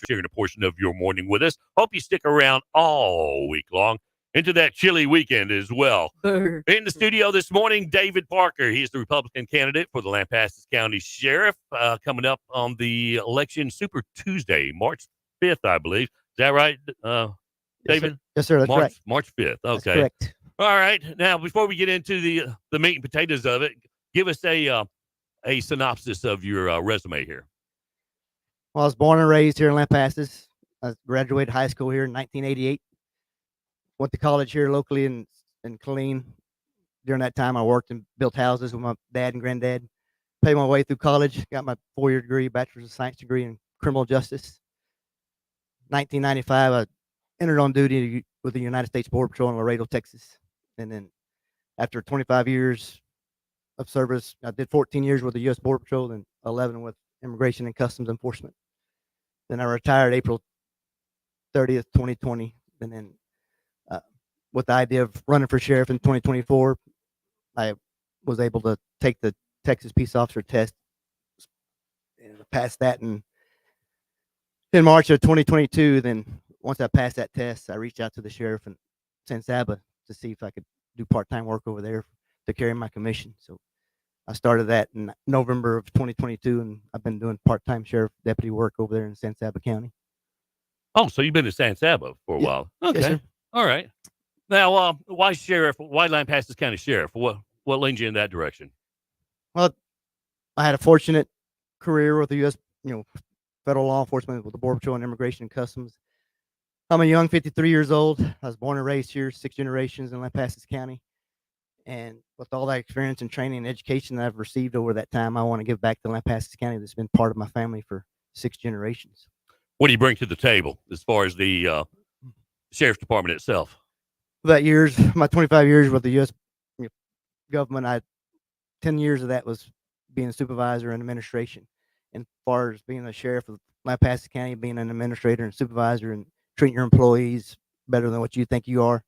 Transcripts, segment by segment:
sharing a portion of your morning with us. Hope you stick around all week long into that chilly weekend as well. Brr. In the studio this morning, David Parker. He's the Republican candidate for the Lampasas County Sheriff, coming up on the election Super Tuesday, March 5th, I believe. Is that right, Yes, David? sir. Yes, sir. That's right. March 5th. That's Okay. correct. All right. Now, before we get into the meat and potatoes of it, give us a synopsis of your resume here. Well, I was born and raised here in Lampasas. I graduated high school here in 1988. Went to college here locally in Killeen. During that time, I worked and built houses with my dad and granddad. Paid my way through college. Got my 4-year degree, Bachelor's of Science degree in criminal justice. 1995, I entered on duty with the United States Border Patrol in Laredo, Texas. And then after 25 years of service, I did 14 years with the U.S. Border Patrol and 11 with Immigration and Customs Enforcement. Then I retired April 30th, 2020. And then with the idea of running for sheriff in 2024, I was able to take the Texas Peace Officer test and pass that in March of 2022. Then once I passed that test, I reached out to the sheriff in San Saba to see if I could do part-time work over there to carry my commission. So I started that in November of 2022, and I've been doing part-time sheriff deputy work over there in San Saba County. Oh, so you've been to San Saba for a Yeah. while. Yes, Okay. sir. All right. Now, why sheriff? Why Lampasas County Sheriff? What leaned you in that direction? Well, I had a fortunate career with the U.S., federal law enforcement with the Border Patrol and Immigration and Customs. I'm a young 53 years old. I was born and raised here, 6 generations in Lampasas County. And with all that experience and training and education that I've received over that time, I want to give back to Lampasas County that's been part of my family for 6 generations. What do you bring to the table as far as the sheriff's department itself? My 25 years with the U.S. government, 10 years of that was being a supervisor and administration. And as far as being a sheriff of Lampasas County, being an administrator and supervisor and treating your employees better than what you think you are,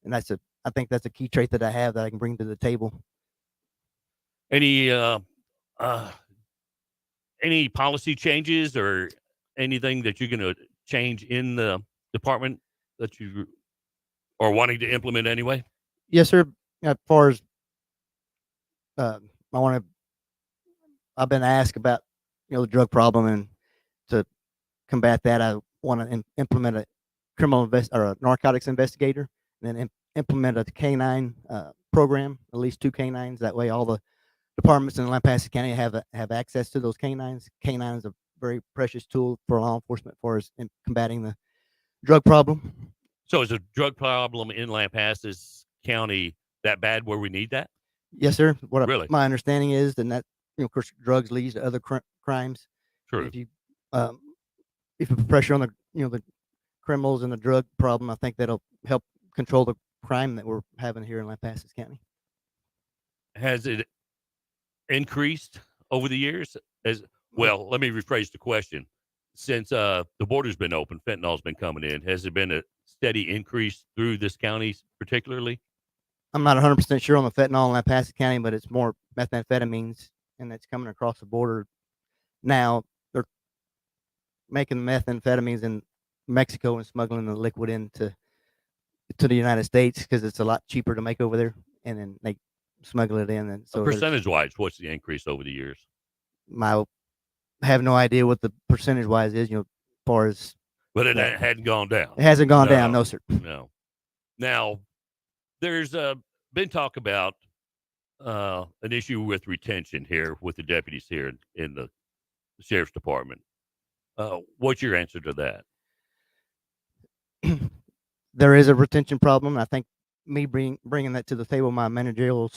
and I think that's a key trait that I have that I can bring to the table. Any policy changes or anything that you're going to change in the department that you are wanting to implement anyway? Yes, sir. As far as I've been asked about the drug problem, and to combat that, I want to implement a a narcotics investigator, and then implement a canine program, at least 2 canines. That way, all the departments in Lampasas County have access to those canines. Canine is a very precious tool for law enforcement as far as in combating the drug problem. So is the drug problem in Lampasas County that bad where we need that? Yes, sir. Really? My understanding is, and that of course, drugs leads to other crimes. True. If you put pressure on the criminals and the drug problem, I think that'll help control the crime that we're having here in Lampasas County. Has it increased over the years? Well, let me rephrase the question. Since the border's been open, fentanyl's been coming in. Has there been a steady increase through this county particularly? I'm not 100% sure on the fentanyl in Lampasas County, but it's more methamphetamines, and that's coming across the border now. They're making methamphetamines in Mexico and smuggling the liquid into the United States because it's a lot cheaper to make over there, and then they smuggle it in. And so percentage-wise, what's the increase over the years? I have no idea what the percentage-wise is, as far as. But it hadn't gone down. It hasn't gone down, no, sir. No. Now, there's been talk about an issue with retention here with the deputies here in the sheriff's department. What's your answer to that? There is a retention problem. I think me bringing that to the table, my managerial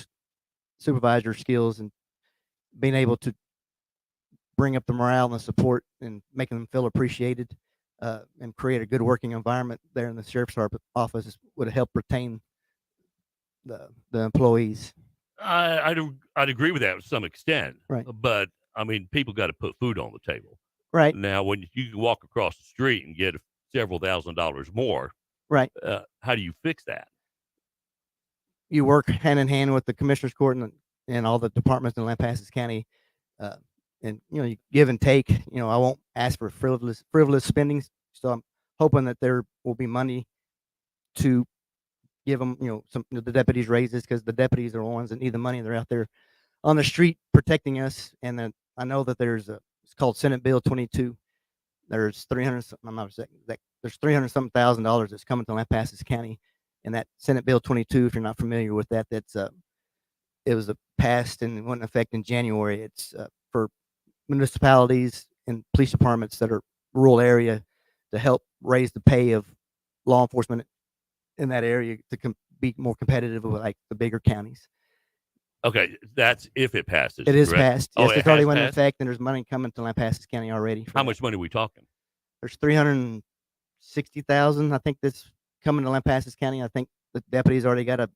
supervisor skills and being able to bring up the morale and the support and making them feel appreciated and create a good working environment there in the sheriff's office would help retain the employees. I'd agree with that to some extent. Right. But, I mean, people got to put food on the table. Right. Now, when you can walk across the street and get several $1,000s more, right? How do you fix that? You work hand in hand with the commissioner's court and all the departments in Lampasas County, and you give and take. I won't ask for frivolous spending. So I'm hoping that there will be money to give them, the deputies raises, because the deputies are the ones that need the money. They're out there on the street protecting us. And then I know that it's called Senate Bill 22. There's 300. I'm not exact. There's 300 something $1,000 that's coming to Lampasas County, and that Senate Bill 22. If you're not familiar with that, it was passed and went in effect in January. It's for municipalities and police departments that are rural area to help raise the pay of law enforcement in that area to be more competitive with like the bigger counties. Okay, that's if it passes. It is correct? passed. Oh, Yes, it it's already has went in passed? effect, and there's money coming to Lampasas County already. How much money are we talking? There's 360,000. I think that's coming to Lampasas County. I think the deputies already got a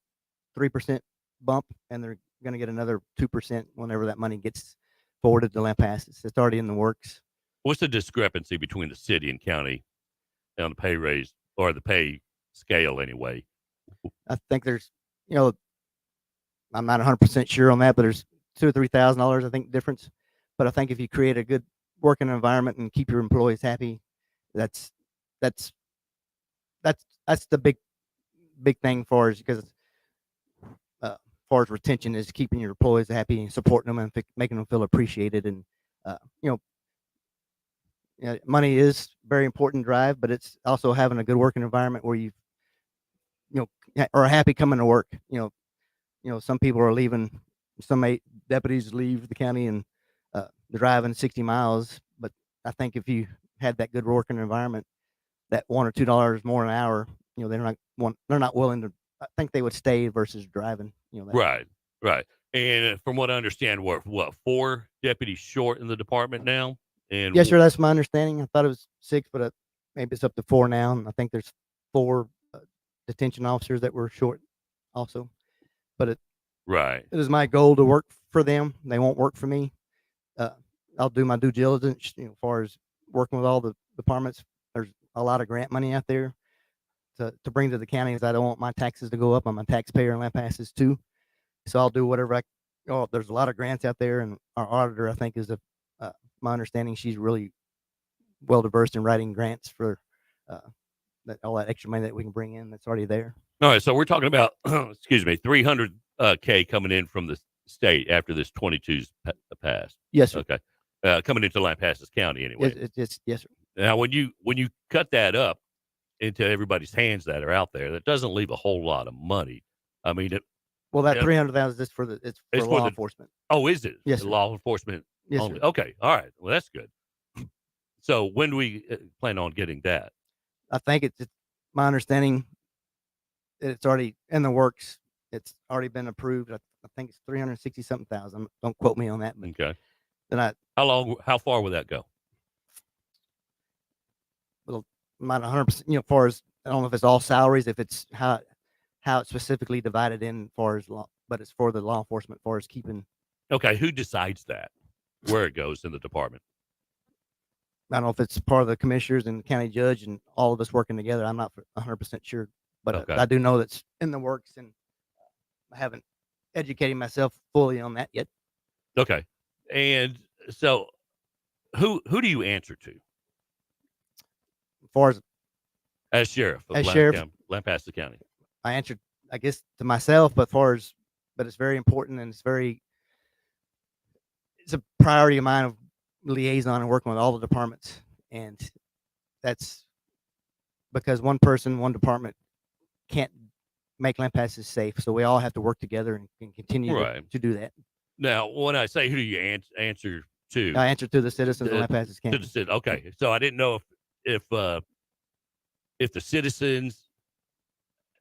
3% bump, and they're going to get another 2% whenever that money gets forwarded to Lampasas. It's already in the works. What's the discrepancy between the city and county on the pay raise or the pay scale anyway? I think there's, I'm not 100% sure on that, but there's $2,000 or $3,000, I think, difference. But I think if you create a good working environment and keep your employees happy, that's the big thing for us, because far as retention is keeping your employees happy and supporting them and making them feel appreciated. And money is very important drive, but it's also having a good working environment where you are happy coming to work. Some people are leaving. Some deputies leave the county and they're driving 60 miles. But I think if you had that good working environment, that $1 or $2 more an hour, they're not willing to. I think they would stay versus driving. Right. And from what I understand, we're 4 deputies short in the department now? And Yes, sir. That's my understanding. I thought it was 6, but maybe it's up to 4 now. And I think there's 4 detention officers that were short also. But right. it is my goal to work for them. They won't work for me. I'll do my due diligence, as far as working with all the departments. There's a lot of grant money out there to bring to the counties. I don't want my taxes to go up. I'm a taxpayer in Lampasas too. So I'll do whatever there's a lot of grants out there, and our auditor, I think, is my understanding, she's really well versed in writing grants for all that extra money that we can bring in that's already there. All right. So we're talking about, excuse me, 300K coming in from the state after this 22's passed. Yes, sir. Okay. Coming into Lampasas County anyway. Yes, sir. Now, when you cut that up into everybody's hands that are out there, that doesn't leave a whole lot of money. I mean, well, that 300,000 is for law enforcement. Oh, is it? Yes, sir. Law enforcement. Yes, only. sir. Okay. All right. Well, that's good. So when do we plan on getting that? I think it's my understanding that it's already in the works. It's already been approved. I think it's 360 something thousand. Don't quote me on that. But okay. Then how far will that go? Well, not 100%. Far as, I don't know if it's all salaries, if it's how it's specifically divided in far as law, but it's for the law enforcement, far as keeping. Okay. Who decides that? Where it goes in the department? I don't know if it's part of the commissioners and the county judge and all of us working together. I'm not 100% sure, but Okay. I do know that's in the works, and I haven't educated myself fully on that yet. Okay. And so who do you answer to? As far As sheriff of Lampasas County. I answered, I guess, to myself, but it's very important, and it's a priority of mine of liaison and working with all the departments. And that's because one person, one department can't make Lampasas safe. So we all have to work together and continue to do that. Now, when I say who do you answer to? I answer to the citizens of Lampasas County. Okay. So I didn't know if the citizens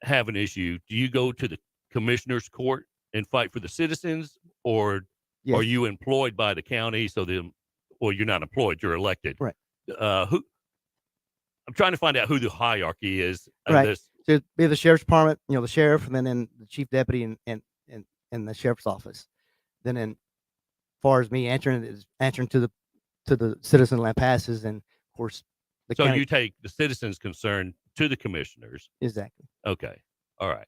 have an issue, do you go to the commissioner's court and fight for the citizens, or Yes. are you employed by the county? Well, you're not employed, you're elected. Right. I'm trying to find out who the hierarchy is. Right. So it'd be the sheriff's department, the sheriff, and then the chief deputy and the sheriff's office. Then, as far as me answering to the citizen of Lampasas, and of course the county. You take the citizens' concern to the commissioners. Exactly. Okay. All right.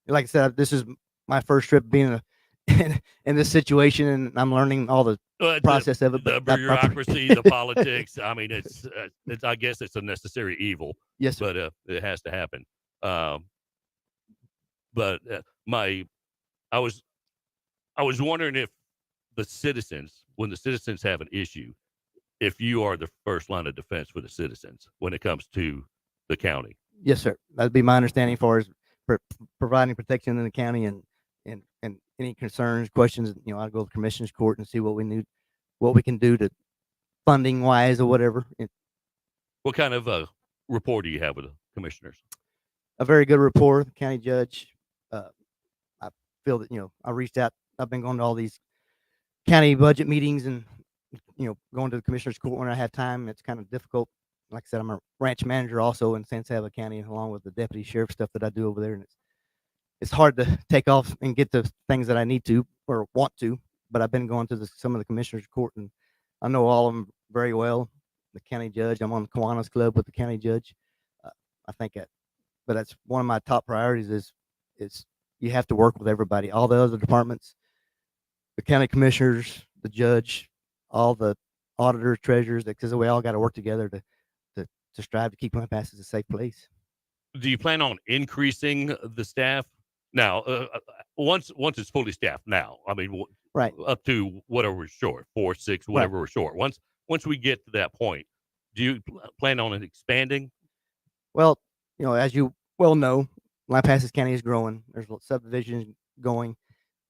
Like I said, this is my first trip being in this situation, and I'm learning all the process of it. The But bureaucracy, the politics. I mean, it's. I guess it's a necessary evil, yes, sir. but it has to happen. Um, but my, I was, I was wondering if the citizens, when the citizens have an issue, if you are the first line of defense for the citizens when it comes to the county. Yes, sir. That'd be my understanding as far as providing protection in the county, and any concerns, questions. I'd go to the commissioner's court and see what we need, what we can do to funding wise or whatever. What kind of rapport do you have with the commissioners? A very good rapport. The county judge. I feel that I reached out. I've been going to all these county budget meetings, and going to the commissioner's court when I have time. It's kind of difficult. Like I said, I'm a ranch manager also in San Saba County, along with the deputy sheriff stuff that I do over there, and it's hard to take off and get the things that I need to or want to. But I've been going to some of the commissioners' court, and I know all of them very well. The county judge, I'm on the Kiwanis Club with the county judge. I think but that's one of my top priorities is you have to work with everybody, all the other departments, the county commissioners, the judge, all the auditors, treasurers, because we all got to work together to strive to keep Lampasas a safe place. Do you plan on increasing the staff now? Once it's fully staffed now, I mean, Right. up to whatever we're short, 4, 6, whatever we're short. Once we get to that point, do you plan on expanding? Well, as you well know, Lampasas County is growing. There's subdivisions going.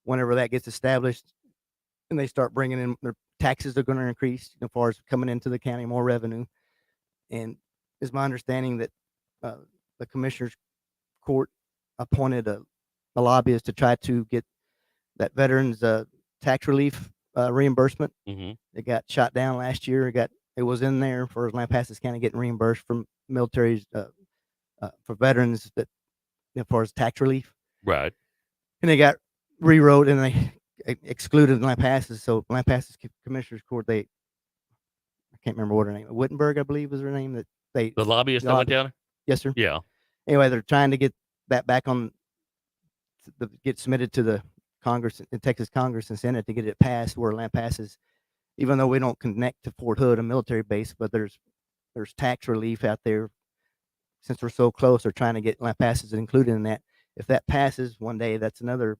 Whenever that gets established, and they start bringing in their taxes, are going to increase as far as coming into the county, more revenue. And it's my understanding that the commissioner's court appointed a lobbyist to try to get that veterans tax relief reimbursement. Mm-hmm. It got shot down last year. It was in there for Lampasas County getting reimbursed from militaries for veterans that as far as tax relief. Right. And they got rewrote, and they excluded Lampasas. So Lampasas Commissioners Court, I can't remember what her name, Wittenberg, I believe was her name. That the lobbyist that went down. Yes, sir. Yeah. Anyway, they're trying to get that back on, get submitted to the Congress, in Texas Congress and Senate, to get it passed. Where Lampasas, even though we don't connect to Fort Hood, a military base, but there's tax relief out there. Since we're so close, they're trying to get Lampasas included in that. If that passes one day, that's another.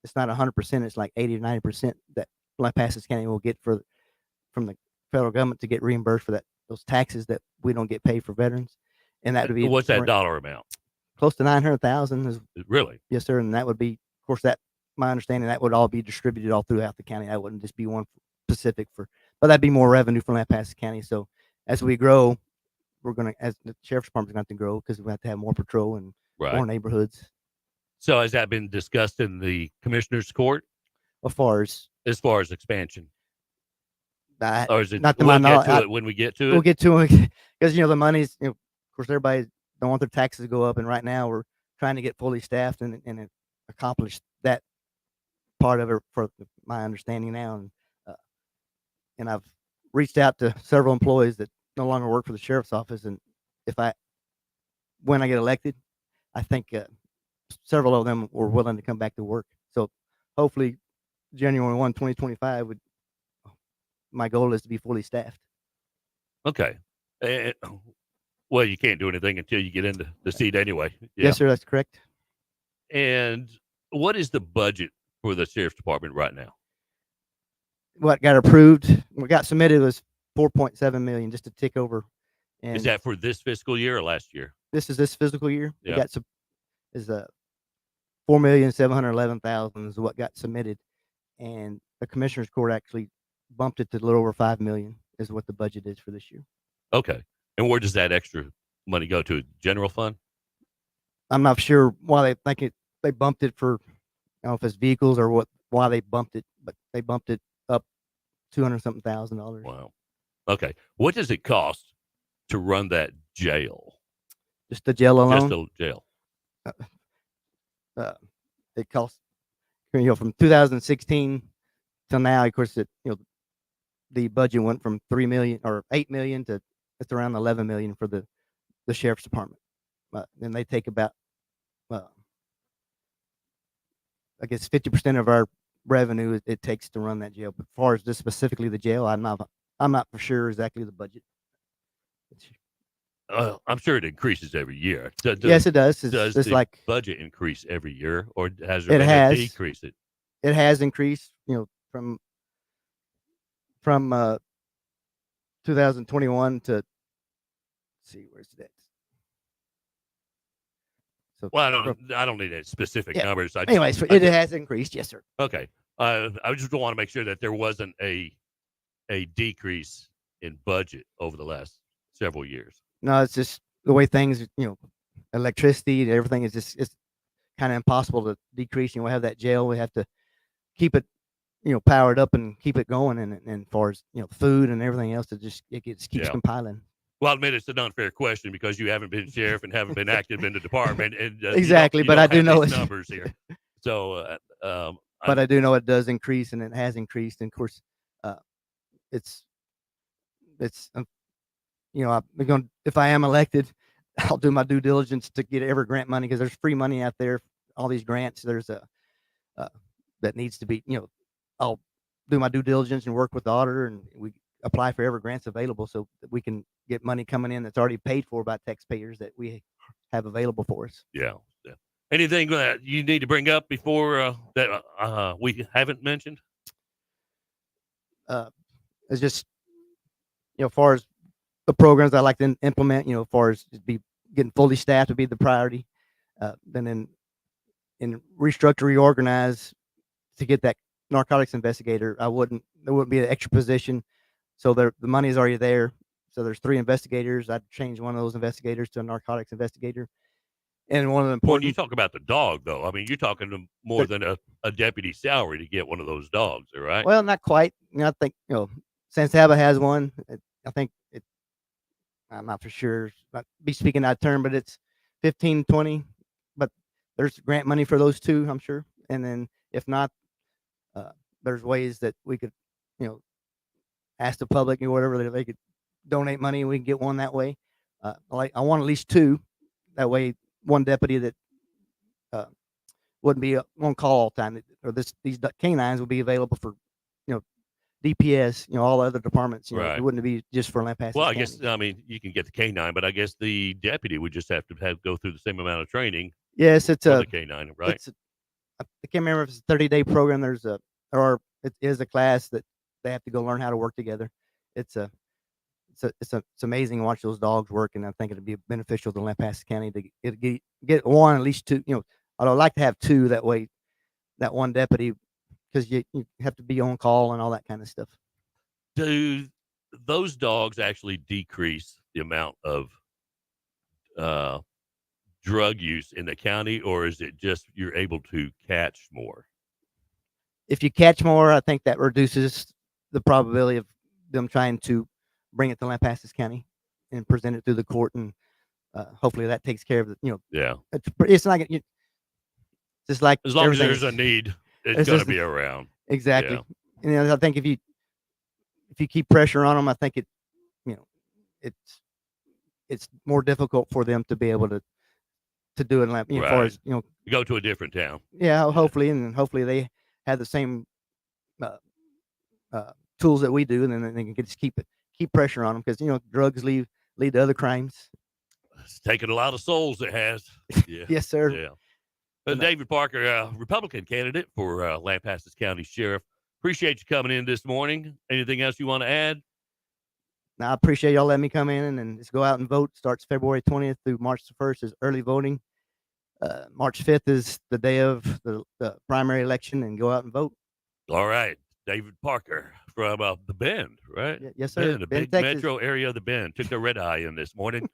It's not 100%. It's like 80 or 90% that Lampasas County will get from the federal government to get reimbursed for those taxes that we don't get paid for veterans. And that would be, what's that dollar amount? Close to 900,000 is. Really? Yes, sir. And that would be, of course, that my understanding, that would all be distributed all throughout the county. That wouldn't just be one specific but that'd be more revenue for Lampasas County. So as we grow, as the sheriff's department's going to grow, because we have to have more patrol and more neighborhoods. So has that been discussed in the commissioner's court As far as expansion? Or is it not to my knowledge? When we get to it, we'll get to it, because the money's. Of course, everybody don't want their taxes to go up, and right now we're trying to get fully staffed and accomplish that part of it, for my understanding now. And I've reached out to several employees that no longer work for the sheriff's office, and when I get elected, I think several of them were willing to come back to work. So hopefully January 1, 2025 my goal is to be fully staffed. Okay. Well, you can't do anything until you get into the seat anyway. Yeah. Yes, sir. That's correct. And what is the budget for the sheriff's department right now? What got approved, what got submitted, was $4.7 million, just to tick over. And is that for this fiscal year or last year? This is this fiscal year. Yeah. Is $4,711,000 is what got submitted, and the commissioner's court actually bumped it to a little over $5 million is what the budget is for this year. Okay. And where does that extra money go to? General fund? I'm not sure why they bumped it for, I don't know if it's vehicles or why they bumped it, but they bumped it up $200-something thousand. Wow. Okay. What does it cost to run that jail? Just the jail alone? Just the jail. It costs, from 2016 till now, of course, the budget went from $3 million or $8 million to it's around $11 million for the sheriff's department. And they take about, I guess 50% of our revenue it takes to run that jail. But as far as just specifically the jail, I'm not for sure exactly the budget. I'm sure it increases every year. Yes, it does. Does It's the like budget increase every year, or has there it been has. a decrease? It has increased, from 2021 to, let's see, where's that? So Well, I don't need specific Yeah. numbers. anyways, it has increased. Yes, sir. Okay. I just want to make sure that there wasn't a decrease in budget over the last several years. No, it's just the way things, electricity and everything is just, it's kind of impossible to decrease. We have that jail. We have to keep it, powered up and keep it going. And as far as, food and everything else, it keeps Yeah. compiling. Well, I admit it's an unfair question because you haven't been sheriff and haven't been active in the department. And Exactly, but I do know these it's numbers here. So, but I do know it does increase, and it has increased. And of course, it's I'm going, if I am elected, I'll do my due diligence to get every grant money, because there's free money out there. All these grants, there's that needs to be, I'll do my due diligence and work with the auditor, and we apply for every grants available so that we can get money coming in that's already paid for by taxpayers that we have available for us. yeah. Anything that you need to bring up before that we haven't mentioned? It's just, as far as the programs I like to implement, as far as getting fully staffed would be the priority. Then in restructure, reorganize to get that narcotics investigator. There wouldn't be an extra position. So the money is already there. So there's 3 investigators. I'd change one of those investigators to a narcotics investigator. And one of the important. When you talk about the dog, though, I mean, you're talking to more than a deputy salary to get one of those dogs, right? Well, not quite. I think, San Saba has one. I think I'm not for sure. Not be speaking out of turn, but it's 15, 20. But there's grant money for those 2, I'm sure. And then if not, there's ways that we could, ask the public or whatever that they could donate money, and we can get one that way. I want at least 2. That way, one deputy that wouldn't be on call all the time, or these canines would be available for, DPS, all other departments. Right. It wouldn't be just for Lampasas Well, I County. guess, I mean, you can get the canine, but I guess the deputy would just have to go through the same amount of training. Yes, it's for a the canine, right? I can't remember if it's a 30-day program. It is a class that they have to go learn how to work together. It's amazing to watch those dogs work, and I think it'd be beneficial to Lampasas County to get one, at least 2. I'd like to have 2, that way, that one deputy, because you have to be on call and all that kind of stuff. Do those dogs actually decrease the amount of drug use in the county, or is it just you're able to catch more? If you catch more, I think that reduces the probability of them trying to bring it to Lampasas County and present it through the court, and hopefully that takes care of the. Yeah. It's not just like As long as everything. there's a need, it's going to be around. Exactly. Yeah. And I think if you keep pressure on them, I think it's more difficult for them to be able to do it. As far as You go to a different town. yeah, hopefully they have the same tools that we do, and then they can just keep pressure on them, because drugs lead to other crimes. It's taken a lot of souls. It has. Yeah. Yes, sir. Yeah. David Parker, Republican candidate for Lampasas County Sheriff. Appreciate you coming in this morning. Anything else you want to add? Now, I appreciate y'all letting me come in and just go out and vote. Starts February 20th through March 1st is early voting. March 5th is the day of the primary election, and go out and vote. All right. David Parker from the Bend, right? Yes, sir. Bend, the Bend, big Texas. metro area of the Bend. Took the red eye in this morning.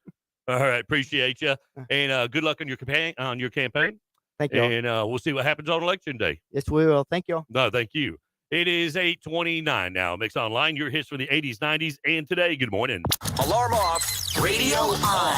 All right. Appreciate you. And good luck on your campaign. Thank you. And we'll see what happens on election day. Yes, we will. Thank you. No, thank you. It is 8:29 now. Mix Online, your hits from the 80s, 90s, and today. Good morning. Alarm off. Radio on.